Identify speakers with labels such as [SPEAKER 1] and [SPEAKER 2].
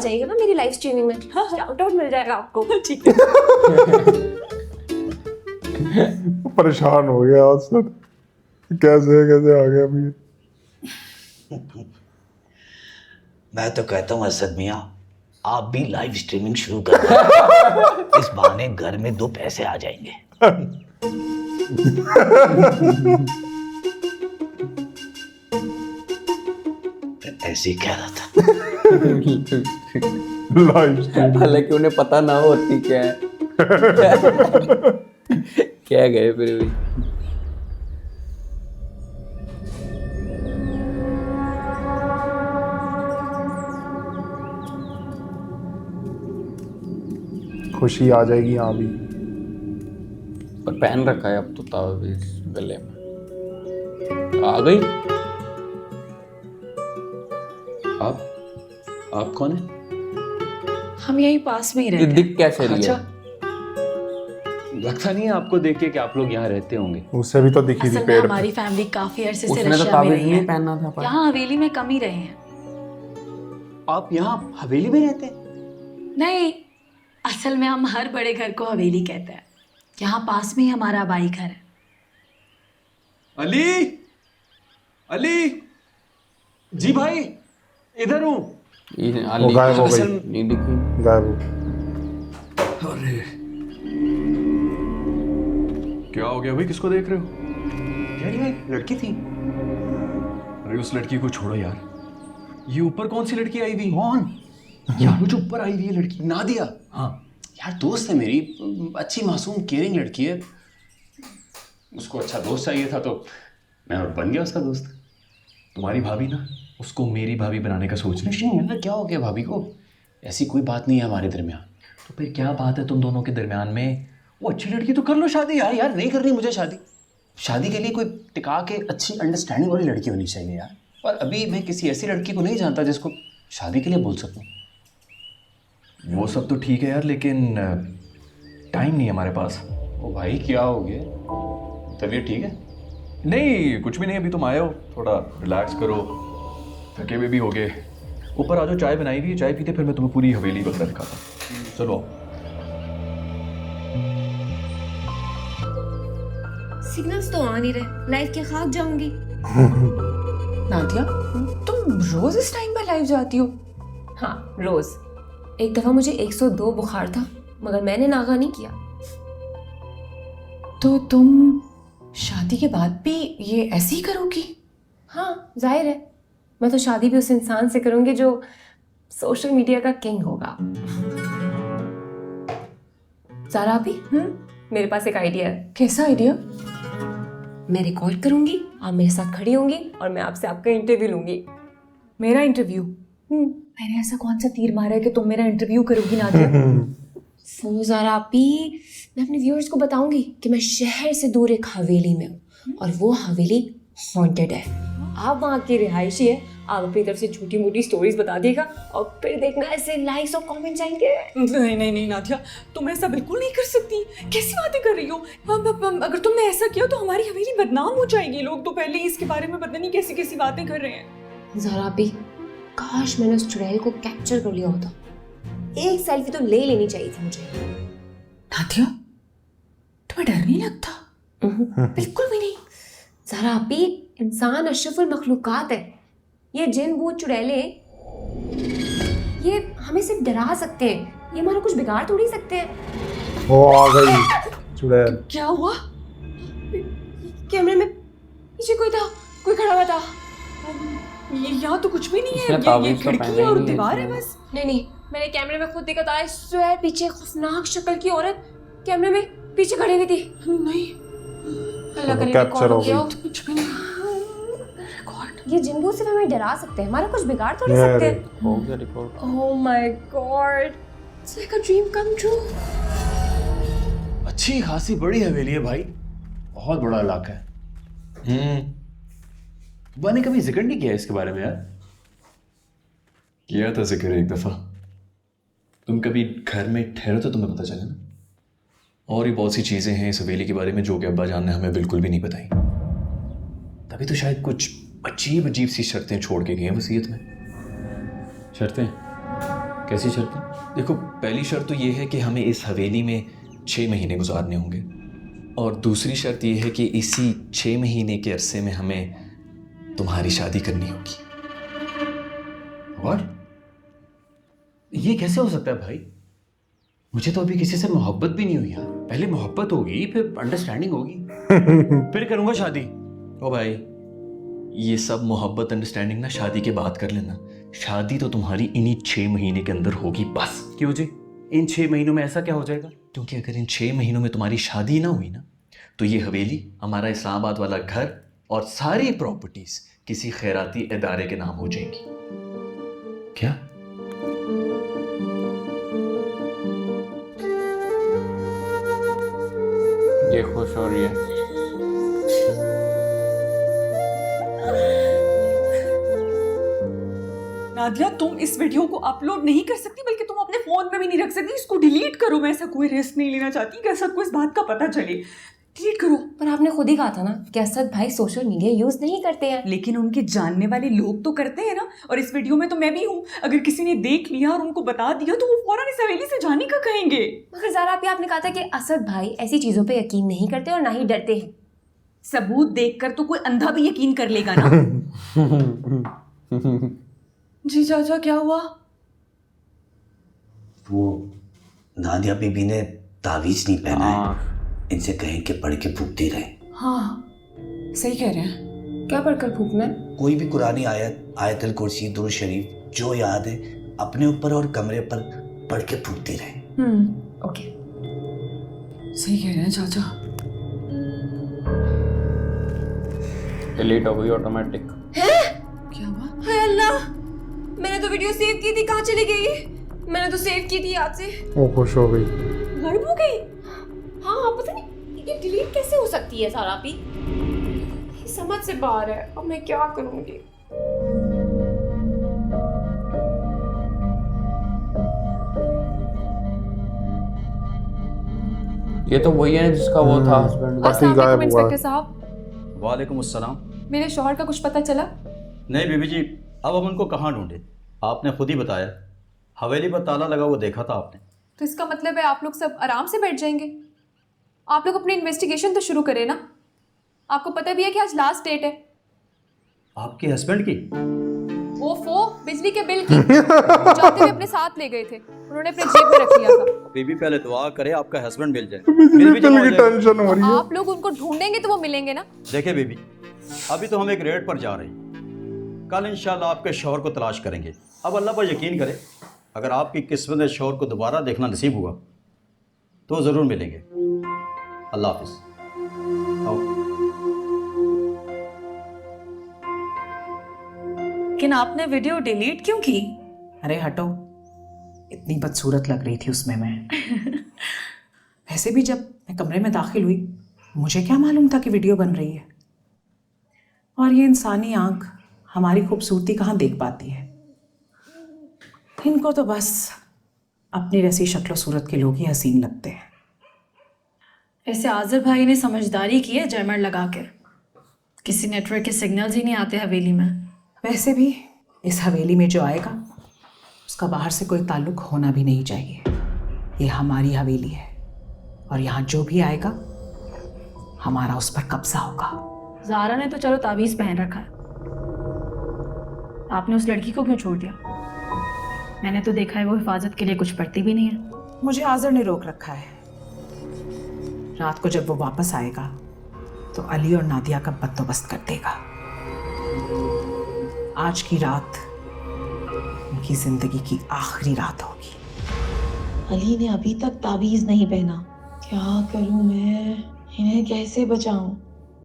[SPEAKER 1] जाइएगा ना मेरी लाइव स्ट्रीमिंग में, शाउट आउट मिल जाएगा आपको।
[SPEAKER 2] ठीक है।
[SPEAKER 3] परेशान हो गया उसने, कैसे आ गया अभी।
[SPEAKER 4] मैं तो कहता हूँ असद मियाँ, आप भी लाइव स्ट्रीमिंग शुरू कर दें। इस बहाने घर में 2 पैसे आ जाएंगे। ऐसे ही कह रहा था।
[SPEAKER 3] लाइव स्ट्रीम
[SPEAKER 2] हालांकि उन्हें पता ना हो होती क्या है। क्या गए फिर भी।
[SPEAKER 3] खुशी आ जाएगी यहाँ भी।
[SPEAKER 2] पर पहन रखा है अब तो तावीज़ गले में। आ गई। आप कौन है?
[SPEAKER 5] हम यहीं पास में ही
[SPEAKER 2] ये
[SPEAKER 5] रहते हैं।
[SPEAKER 2] दिख कैसे रही है?
[SPEAKER 6] अच्छा, लगता नहीं है आपको देख के कि आप लोग यहाँ रहते होंगे।
[SPEAKER 3] उससे भी तो दिखी थी
[SPEAKER 5] असल में
[SPEAKER 3] पेड़ पे।
[SPEAKER 5] हमारी फैमिली काफी अरसे से
[SPEAKER 2] उसने तो
[SPEAKER 5] रशिया में
[SPEAKER 2] तावीज़
[SPEAKER 5] रही
[SPEAKER 2] नहीं
[SPEAKER 5] है।
[SPEAKER 2] पहनना था पर।
[SPEAKER 5] यहाँ हवेली में कम ही रहे हैं।
[SPEAKER 6] आप यहाँ हवेली में रहते हैं?
[SPEAKER 5] नहीं, असल में हम हर बड़े घर को हवेली कहते हैं। यहाँ पास में ही हमारा आबाई घर है।
[SPEAKER 6] अली, अली, जी भाई, इधर हूँ।
[SPEAKER 2] ये
[SPEAKER 3] वो
[SPEAKER 2] अली
[SPEAKER 3] गायब हो गई।
[SPEAKER 6] असल-
[SPEAKER 2] नहीं दिखी।
[SPEAKER 3] गायब हो।
[SPEAKER 6] अरे क्या हो गया भाई, किसको देख रहे हो? यार ये लड़की थी। अरे उस लड़की को छोड़ो यार, ये ऊपर कौन सी लड़की आई हुई? कौन यार? वो जो ऊपर आई हुई है लड़की, नादिया। हाँ यार, दोस्त है मेरी, अच्छी मासूम केयरिंग लड़की है। उसको अच्छा दोस्त चाहिए था तो मैं और बन गया उसका दोस्त। तुम्हारी भाभी ना उसको मेरी भाभी बनाने का सोच रही है। यार क्या हो गया भाभी को? ऐसी कोई बात नहीं है हमारे दरमियान। तो फिर क्या बात है तुम दोनों के दरमियान में? वो अच्छी लड़की तो कर लो शादी। यार यार नहीं करनी मुझे शादी। शादी के लिए कोई टिका के अच्छी अंडरस्टैंडिंग वाली लड़की होनी चाहिए यार। और अभी मैं किसी ऐसी लड़की को नहीं जानता जिसको शादी के लिए बोल सकूं। वो सब तो ठीक है यार, लेकिन टाइम नहीं है हमारे पास। ओ भाई क्या हो गया? तबीयत ठीक है? नहीं कुछ भी नहीं, अभी तुम आए हो, थोड़ा रिलैक्स करो, थके हुए भी हो गए। ऊपर आ जाओ, चाय बनाई हुई है, चाय पीते फिर मैं तुम्हें पूरी हवेली वगैरह दिखाता हूँ। चलो।
[SPEAKER 1] सिग्नल्स तो आ नहीं रहे, लाइव के खाक जाऊंगी।
[SPEAKER 5] नादिया, तुम रोज इस टाइम पर लाइव जाती हो?
[SPEAKER 1] हाँ रोज। एक दफा मुझे 102 बुखार था मगर मैंने नागा नहीं किया।
[SPEAKER 5] तो तुम शादी के बाद भी ये ऐसे ही करोगी?
[SPEAKER 1] हाँ जाहिर है, मैं तो शादी भी उस इंसान से करूंगी जो सोशल मीडिया का किंग होगा। ज़ारा भी मेरे पास एक आइडिया है।
[SPEAKER 5] कैसा आइडिया?
[SPEAKER 1] मैं रिकॉर्ड करूंगी, आप मेरे साथ खड़ी होंगी और मैं आपसे आपका इंटरव्यू लूंगी।
[SPEAKER 5] मेरा इंटरव्यू? मैंने ऐसा कौन सा तीर मारा है कि तुम मेरा इंटरव्यू करोगी नादिया?
[SPEAKER 1] वो ज़ारा आपी, मैं अपने व्यूअर्स को बताऊंगी कि मैं शहर से दूर एक हवेली में हूँ और वो हवेली हॉन्टेड है। आप वहाँ की रिहायशी है, आप अपनी तरफ से छोटी मोटी स्टोरीज बता दिएगा और फिर देखना ऐसे लाइक्स और कमेंट्स आएंगे।
[SPEAKER 5] नहीं नहीं नहीं नादिया, तुम ऐसा बिल्कुल नहीं कर सकती। कैसी बातें कर रही हो? अगर तुमने ऐसा किया तो हमारी हवेली बदनाम हो जाएगी। लोग तो पहले ही इसके बारे में पता नहीं कैसी कैसी बातें कर रहे हैं।
[SPEAKER 1] ज़ारा आपी, काश मैंने उस चुड़ैल को कैप्चर कर लिया होता। एक सेल्फी तो ले लेनी चाहिए थी मुझे।
[SPEAKER 5] नादिया, तुम्हें डर नहीं लगता?
[SPEAKER 1] बिल्कुल भी नहीं। ज़ारा आपी, इंसान अशरफुल मखलूकात है। ये जिन भूत चुड़ैले ये हमें सिर्फ डरा सकते हैं, ये हमारा कुछ बिगाड़ थोड़ी सकते हैं।
[SPEAKER 3] वो आ गई चुड़ैल।
[SPEAKER 5] क्या हुआ?
[SPEAKER 1] कैमरे में पीछे कोई था, कोई खड़ा हुआ था।
[SPEAKER 5] ये यहाँ तो कुछ भी नहीं है।
[SPEAKER 2] इसने
[SPEAKER 5] ये
[SPEAKER 2] तावीज़ तो
[SPEAKER 5] खिड़की
[SPEAKER 2] पहना
[SPEAKER 5] है
[SPEAKER 2] ही
[SPEAKER 5] और
[SPEAKER 2] नहीं है
[SPEAKER 5] दीवार है
[SPEAKER 2] इसने।
[SPEAKER 5] बस।
[SPEAKER 1] नहीं, मैंने कैमरे में खुद देखा था। स्वैर पीछे खौफनाक शक्ल की औरत कैमरे में पीछे खड़ी हुई थी।
[SPEAKER 5] नहीं,
[SPEAKER 1] अल्लाह करे
[SPEAKER 3] कैप्चर
[SPEAKER 1] रिकॉर्ड
[SPEAKER 3] हो
[SPEAKER 1] हो गया हो।
[SPEAKER 5] कुछ भी नहीं। रिकॉर्ड?
[SPEAKER 1] ये जिन भूत सिर्फ हमें डरा सकते हैं, हमारा कुछ बिगाड़ थोड़ी
[SPEAKER 3] ये
[SPEAKER 1] सकते
[SPEAKER 3] रे।
[SPEAKER 1] हैं।
[SPEAKER 2] हो गया record.
[SPEAKER 1] Oh my God, it's like a dream come true.
[SPEAKER 6] अच्छी खासी बड़ी हवेली है भाई, बहुत बड़ा इलाका है। बुआ ने कभी जिक्र नहीं किया इसके बारे में यार? किया था जिक्र एक दफा। तुम कभी घर में ठहरो तो तुम्हें पता चले ना। और भी बहुत सी चीजें हैं इस हवेली के बारे में जो कि अब्बा जान ने हमें बिल्कुल भी नहीं बताई। तभी तो शायद कुछ अजीब अजीब सी शर्तें छोड़ के गए हैं वसीयत में। शर्तें? कैसी शर्तें? देखो, पहली शर्त तो ये है कि हमें इस हवेली में 6 महीने गुजारने होंगे, और दूसरी शर्त ये है कि इसी 6 महीने के अरसे में हमें तुम्हारी शादी करनी होगी।
[SPEAKER 2] और ये कैसे हो सकता है भाई? मुझे तो अभी किसी से मोहब्बत भी नहीं हुई यार। पहले मोहब्बत होगी, फिर अंडरस्टैंडिंग होगी, फिर करूंगा शादी।
[SPEAKER 6] ओ भाई, ये सब मोहब्बत अंडरस्टैंडिंग ना शादी के बाद कर लेना। शादी तो तुम्हारी इन्हीं 6 महीने के अंदर होगी बस।
[SPEAKER 2] क्यों जी? इन 6 महीनों में ऐसा क्या हो जाएगा?
[SPEAKER 6] क्योंकि अगर इन 6 महीनों में तुम्हारी शादी ना हुई ना, तो ये हवेली, हमारा इस्लामाबाद वाला घर और सारी प्रॉपर्टीज किसी खैराती इदारे के नाम हो जाएंगी।
[SPEAKER 2] क्या? ये खुश हो रही है।
[SPEAKER 5] नादिया, तुम इस वीडियो को अपलोड नहीं कर सकती, बल्कि तुम अपने फोन पे भी नहीं रख सकती। इसको डिलीट करो। मैं ऐसा कोई रिस्क नहीं लेना चाहती कि सबको इस बात का पता चले। डिलीट करो।
[SPEAKER 1] पर आपने खुद ही कहा था ना कि असद भाई सोशल मीडिया यूज नहीं करते हैं।
[SPEAKER 5] लेकिन उनके जानने वाले लोग तो करते हैं ना, और इस वीडियो में तो मैं भी हूँ। अगर किसी ने देख लिया और उनको बता दिया तो वो फौरन इस हवेली से जाने का कहेंगे।
[SPEAKER 1] मगर ज़ारा आपी, आपने कहा था कि असद भाई ऐसी चीजों पे यकीन नहीं करते और ना ही डरते हैं।
[SPEAKER 5] सबूत देखकर तो कोई अंधा भी यकीन कर लेगा ना। जी चाचा, क्या हुआ?
[SPEAKER 4] वो नादिया बीबी ने तावीज नहीं पहना है।
[SPEAKER 2] हाँ,
[SPEAKER 4] इनसे कहें कि पढ़ के फूकती रहे।
[SPEAKER 5] हाँ, सही कह रहे हैं।
[SPEAKER 1] क्या पढ़कर फूकना है?
[SPEAKER 4] कोई भी कुरानी आयत, आयतुल कुर्सी, दुरूद शरीफ, जो याद है अपने ऊपर और कमरे पर पढ़ के फूकती रहे।
[SPEAKER 1] ओके।
[SPEAKER 5] सही कह रहे हैं चाचा।
[SPEAKER 2] डिलीट हो गई ऑटोमेटिक।
[SPEAKER 5] क्या हुआ?
[SPEAKER 1] हाय अल्लाह, मैंने तो वीडियो सेव की थी, कहाँ चली गई? मैंने तो सेव की थी याद से।
[SPEAKER 3] वो खुश हो गई।
[SPEAKER 5] गायब हो गई?
[SPEAKER 1] हाँ, पता नहीं ये डिलीट कैसे हो सकती है ज़ारा आपी? ये समझ से बाहर है। अब मैं क्या करूँगी?
[SPEAKER 2] ये तो वही है जिसका वो था हस्बैंड।
[SPEAKER 3] पति गायब हुआ।
[SPEAKER 1] इंस्पेक्टर साहब,
[SPEAKER 7] वालेकुम अस्सलाम।
[SPEAKER 1] मेरे शौहर का कुछ पता चला?
[SPEAKER 7] नहीं बीबी जी, अब हम उनको कहाँ ढूंढे? आपने खुद ही बताया, हवेली पर ताला लगा हुआ देखा था आपने।
[SPEAKER 8] तो इसका मतलब है आप लोग सब आराम से बैठ जाएंगे? आप लोग अपनी इन्वेस्टिगेशन तो शुरू करें ना। आपको पता भी है कि आज लास्ट डेट है।
[SPEAKER 7] आपके हस्बैंड की?
[SPEAKER 8] ओफो, बिजली के बिल की। जाते हुए अपने साथ ले गए थे, उन्होंने अपने जेब में रख लिया था।
[SPEAKER 7] बीबी पहले दुआ करे आपका हस्बैंड मिल जाए।
[SPEAKER 3] बिजली
[SPEAKER 7] भी जमा
[SPEAKER 3] बिल
[SPEAKER 7] हो
[SPEAKER 3] की
[SPEAKER 7] जाएगा।
[SPEAKER 3] टेंशन हो रही है।
[SPEAKER 8] आप लोग उनको ढूंढेंगे तो वो मिलेंगे ना।
[SPEAKER 7] देखे बीबी, अभी तो हम एक रेड पर जा रहे हैं, कल इंशाल्लाह आपके शौहर को तलाश करेंगे। अब अल्लाह पर यकीन करें, अगर आपकी किस्मत में शौहर को दोबारा देखना नसीब हुआ तो ज़रूर मिलेंगे। अल्लाह हाफिज़। आओ।
[SPEAKER 5] लेकिन आपने वीडियो डिलीट क्यों की?
[SPEAKER 9] अरे हटो, इतनी बदसूरत लग रही थी उसमें मैं। वैसे भी जब मैं कमरे में दाखिल हुई, मुझे क्या मालूम था कि वीडियो बन रही है। और ये इंसानी आंख हमारी खूबसूरती कहाँ देख पाती है। इनको तो बस अपनी जैसी शक्ल सूरत के लोग ही हसीन लगते हैं।
[SPEAKER 10] ऐसे आज़र भाई ने समझदारी की है जैमर लगा कर। किसी नेटवर्क के सिग्नल्स ही नहीं आते हवेली में।
[SPEAKER 9] वैसे भी इस हवेली में जो आएगा उसका बाहर से कोई ताल्लुक होना भी नहीं चाहिए। ये हमारी हवेली है और यहाँ जो भी आएगा हमारा उस पर कब्जा होगा।
[SPEAKER 10] ज़ारा ने तो चलो ताबीज़ पहन रखा है, आपने उस लड़की को क्यों छोड़ दिया? मैंने तो देखा है वो हिफाजत के लिए कुछ पढ़ती भी नहीं है।
[SPEAKER 9] मुझे आज़र ने रोक रखा है। रात को जब वो वापस आएगा तो अली और नादिया का बंदोबस्त कर देगा। आज की रात उनकी जिंदगी की आखिरी रात होगी।
[SPEAKER 11] अली ने अभी तक ताबीज नहीं पहना। क्या करूं मैं? इन्हें कैसे बचाऊं?